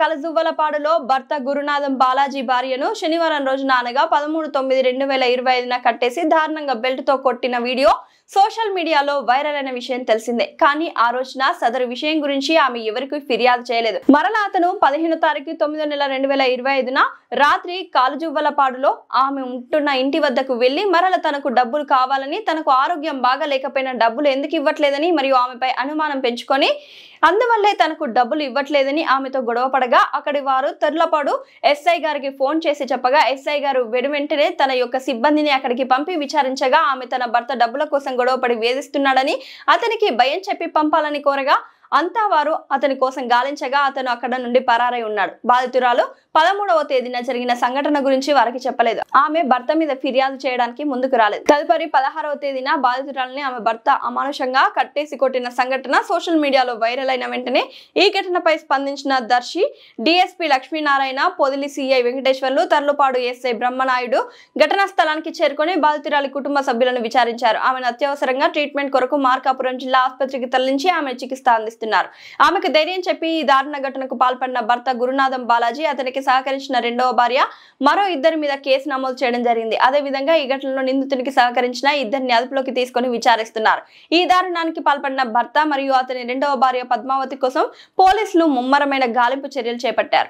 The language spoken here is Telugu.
కలజువ్వలపాడులో భర్త గురునాథం బాలాజీ భార్యను శనివారం రోజున అనగా 13/9/2025న కట్టేసి దారుణంగా బెల్ట్ తో కొట్టిన వీడియో సోషల్ మీడియాలో వైరల్ అయిన విషయం తెలిసిందే. కానీ ఆ రోజున సదరు విషయం గురించి ఆమె ఎవరికీ ఫిర్యాదు చేయలేదు. మరలా అతను 15వ తారీఖు 9వ నెల 2025న రాత్రి కాలుజువ్వలపాడులో ఆమె ఉంటున్న ఇంటి వద్దకు వెళ్లి మరల తనకు డబ్బులు కావాలని, తనకు ఆరోగ్యం బాగా లేకపోయినా డబ్బులు ఎందుకు ఇవ్వట్లేదని మరియు ఆమెపై అనుమానం పెంచుకొని అందువల్లే తనకు డబ్బులు ఇవ్వట్లేదని ఆమెతో గొడవ పడగా అక్కడి వారు తర్లపాడు ఎస్ఐ గారికి ఫోన్ చేసి చెప్పగా ఎస్ఐ గారు వెంటనే తన యొక్క సిబ్బందిని అక్కడికి పంపి విచారించగా ఆమె తన భర్త డబ్బుల కోసం గొడవపడి వేధిస్తున్నాడని అతనికి భయం చెప్పి పంపాలని కోరగా అంతా వారు అతని కోసం గాలించగా అతను అక్కడ నుండి పరారై ఉన్నాడు. బాధితురాలు 13వ తేదీన జరిగిన సంఘటన గురించి వారికి చెప్పలేదు. ఆమె భర్త మీద ఫిర్యాదు చేయడానికి ముందుకు రాలేదు. తదుపరి 16వ తేదీన బాధితురాలని ఆమె భర్త అమానుషంగా కట్టేసి కొట్టిన సంఘటన సోషల్ మీడియాలో వైరల్ అయిన వెంటనే ఈ ఘటనపై స్పందించిన Darsi DSP Lakshminarayana, Podili CI Venkateswarlu, Tarlupadu SI Brahmanayudu ఘటనా స్థలానికి చేరుకొని బాధితురాలి కుటుంబ సభ్యులను విచారించారు. ఆమెను అత్యవసరంగా ట్రీట్మెంట్ కొరకు మార్కాపురం జిల్లా ఆసుపత్రికి తరలించి ఆమె చికిత్స అందిస్తున్నారు. ఆమెకు ధైర్యం చెప్పి ఈ దారుణ ఘటనకు పాల్పడిన భర్త గురునాథం బాలాజీ, అతనికి సహకరించిన రెండవ భార్య, మరో ఇద్దరి మీద కేసు నమోదు చేయడం జరిగింది. అదే విధంగా ఈ ఘటనలో నిందితునికి సహకరించిన ఇద్దరిని అదుపులోకి తీసుకొని విచారిస్తున్నారు. ఈ దారుణానికి పాల్పడిన భర్త మరియు అతని రెండవ భార్య పద్మావతి కోసం పోలీసులు ముమ్మరమైన గాలింపు చర్యలు చేపట్టారు.